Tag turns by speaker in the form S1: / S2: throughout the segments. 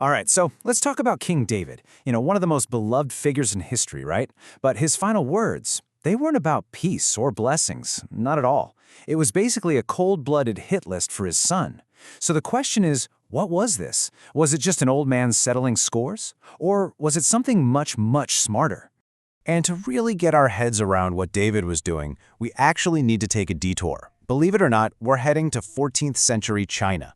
S1: All right, so let's talk about King David. One of the most beloved figures in history, right? But his final words, they weren't about peace or blessings, not at all. It was basically a cold-blooded hit list for his son. So the question is, what was this? Was it just an old man settling scores? Or was it something much, much smarter?
S2: And to really get our heads around what David was doing, we actually need to take a detour. Believe it or not, we're heading to 14th century China.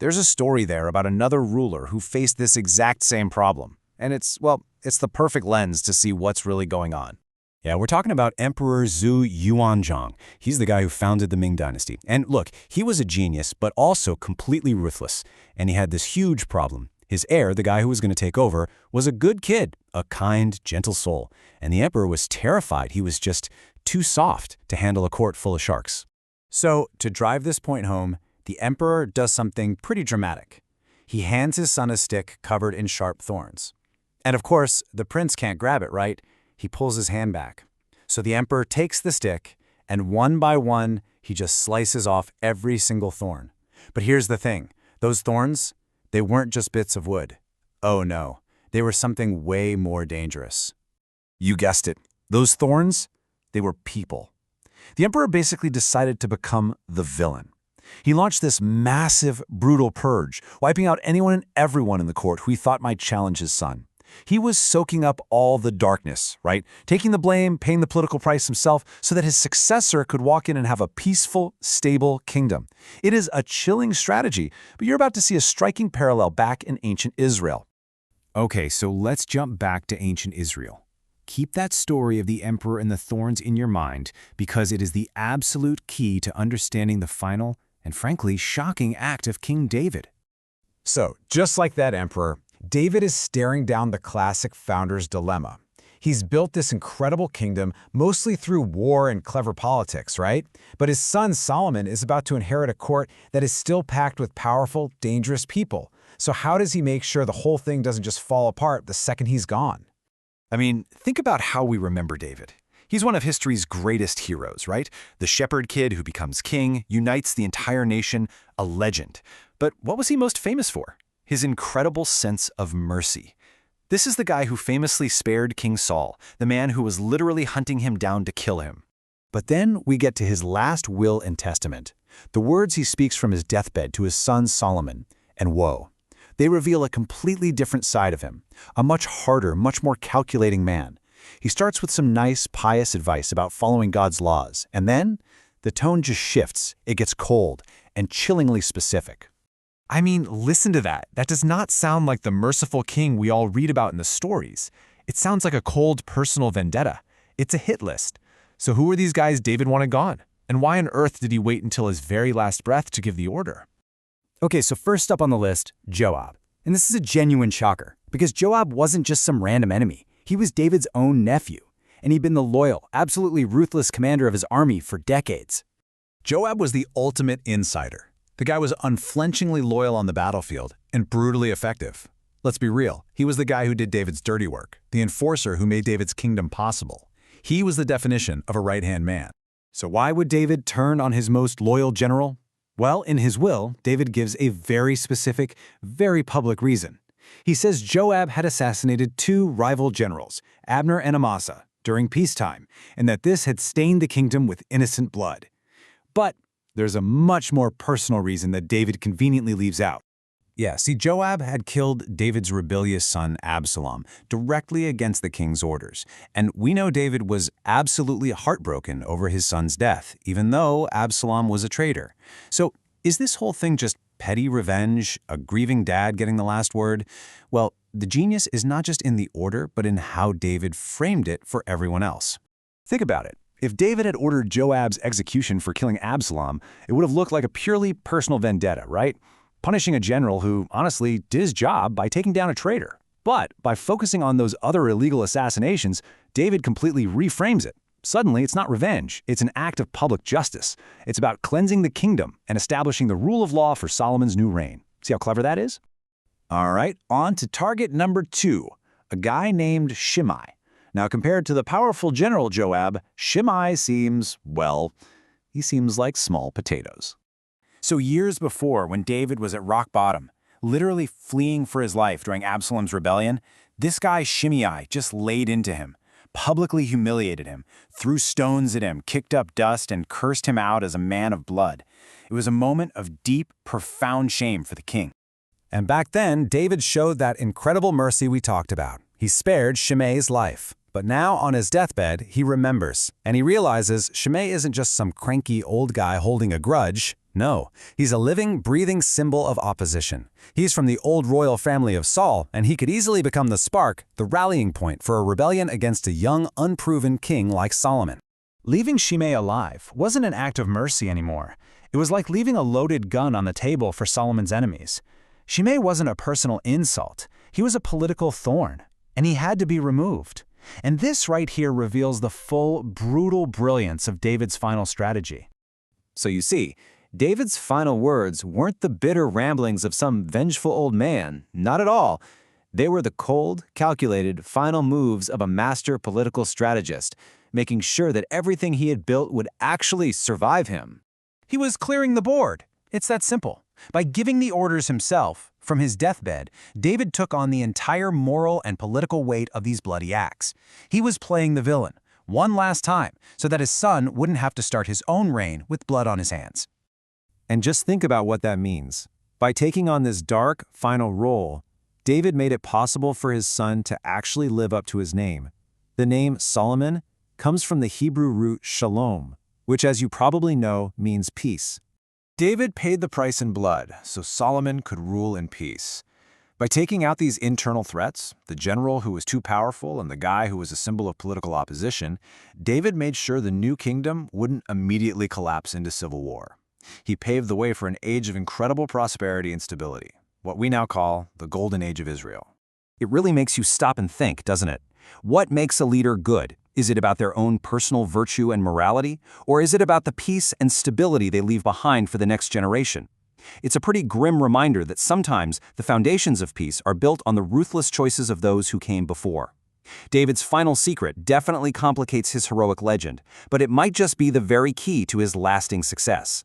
S2: There's a story there about another ruler who faced this exact same problem. And it's the perfect lens to see what's really going on.
S3: Yeah, we're talking about Emperor Zhu Yuanzhang. He's the guy who founded the Ming Dynasty. And look, he was a genius, but also completely ruthless. And he had this huge problem. His heir, the guy who was going to take over, was a good kid, a kind, gentle soul. And the emperor was terrified he was just too soft to handle a court full of sharks.
S1: So, to drive this point home, the emperor does something pretty dramatic. He hands his son a stick covered in sharp thorns. And of course, the prince can't grab it, right? He pulls his hand back. So the emperor takes the stick, and one by one, he just slices off every single thorn. But here's the thing. Those thorns, they weren't just bits of wood. Oh no, they were something way more dangerous.
S2: You guessed it. Those thorns, they were people. The emperor basically decided to become the villain. He launched this massive, brutal purge, wiping out anyone and everyone in the court who he thought might challenge his son. He was soaking up all the darkness, right? Taking the blame, paying the political price himself so that his successor could walk in and have a peaceful, stable kingdom. It is a chilling strategy, but you're about to see a striking parallel back in ancient Israel.
S3: Okay, so let's jump back to ancient Israel. Keep that story of the emperor and the thorns in your mind because it is the absolute key to understanding the final and frankly shocking act of King David.
S4: So, just like that emperor, David is staring down the classic founder's dilemma. He's built this incredible kingdom mostly through war and clever politics, right? But his son Solomon is about to inherit a court that is still packed with powerful, dangerous people. So how does he make sure the whole thing doesn't just fall apart the second he's gone?
S2: I mean, think about how we remember David. He's one of history's greatest heroes, right? The shepherd kid who becomes king, unites the entire nation, a legend. But what was he most famous for? His incredible sense of mercy. This is the guy who famously spared King Saul, the man who was literally hunting him down to kill him. But then we get to his last will and testament, the words he speaks from his deathbed to his son Solomon, and whoa. They reveal a completely different side of him, a much harder, much more calculating man. He starts with some nice, pious advice about following God's laws, and then the tone just shifts. It gets cold and chillingly specific.
S5: I mean, listen to that. That does not sound like the merciful king we all read about in the stories. It sounds like a cold personal vendetta. It's a hit list. So who are these guys David wanted gone? And why on earth did he wait until his very last breath to give the order?
S6: Okay, so first up on the list, Joab. And this is a genuine shocker, because Joab wasn't just some random enemy. He was David's own nephew, and he'd been the loyal, absolutely ruthless commander of his army for decades.
S2: Joab was the ultimate insider. The guy was unflinchingly loyal on the battlefield and brutally effective. Let's be real, he was the guy who did David's dirty work, the enforcer who made David's kingdom possible. He was the definition of a right-hand man.
S1: So why would David turn on his most loyal general? Well, in his will, David gives a very specific, very public reason. He says Joab had assassinated two rival generals, Abner and Amasa, during peacetime, and that this had stained the kingdom with innocent blood. But there's a much more personal reason that David conveniently leaves out. Yeah, see, Joab had killed David's rebellious son Absalom directly against the king's orders. And we know David was absolutely heartbroken over his son's death, even though Absalom was a traitor. So is this whole thing just petty revenge, a grieving dad getting the last word? Well, the genius is not just in the order, but in how David framed it for everyone else. Think about it. If David had ordered Joab's execution for killing Absalom, it would have looked like a purely personal vendetta, right? Punishing a general who, honestly, did his job by taking down a traitor. But by focusing on those other illegal assassinations, David completely reframes it. Suddenly, it's not revenge, it's an act of public justice. It's about cleansing the kingdom and establishing the rule of law for Solomon's new reign. See how clever that is? All right, on to target number 2, a guy named Shimei. Now, compared to the powerful general Joab, Shimei seems, well, he seems like small potatoes. So years before, when David was at rock bottom,
S2: literally fleeing for his life during Absalom's rebellion, this guy Shimei just laid into him, publicly humiliated him, threw stones at him, kicked up dust, and cursed him out as a man of blood. It was a moment of deep, profound shame for the king.
S1: And back then, David showed that incredible mercy we talked about. He spared Shimei's life. But now, on his deathbed, he remembers, and he realizes Shimei isn't just some cranky old guy holding a grudge. No, he's a living, breathing symbol of opposition. He's from the old royal family of Saul, and he could easily become the spark, the rallying point for a rebellion against a young, unproven king like Solomon.
S6: Leaving Shimei alive wasn't an act of mercy anymore. It was like leaving a loaded gun on the table for Solomon's enemies. Shimei wasn't a personal insult. He was a political thorn, and he had to be removed. And this right here reveals the full, brutal brilliance of David's final strategy.
S1: So you see, David's final words weren't the bitter ramblings of some vengeful old man, not at all. They were the cold, calculated, final moves of a master political strategist, making sure that everything he had built would actually survive him.
S6: He was clearing the board. It's that simple. By giving the orders himself, from his deathbed, David took on the entire moral and political weight of these bloody acts. He was playing the villain, one last time, so that his son wouldn't have to start his own reign with blood on his hands.
S1: And just think about what that means. By taking on this dark, final role, David made it possible for his son to actually live up to his name. The name Solomon comes from the Hebrew root shalom, which, as you probably know, means peace.
S5: David paid the price in blood so Solomon could rule in peace. By taking out these internal threats, the general who was too powerful and the guy who was a symbol of political opposition, David made sure the new kingdom wouldn't immediately collapse into civil war. He paved the way for an age of incredible prosperity and stability, what we now call the Golden Age of Israel.
S3: It really makes you stop and think, doesn't it? What makes a leader good? Is it about their own personal virtue and morality? Or is it about the peace and stability they leave behind for the next generation? It's a pretty grim reminder that sometimes the foundations of peace are built on the ruthless choices of those who came before. David's final secret definitely complicates his heroic legend, but it might just be the very key to his lasting success.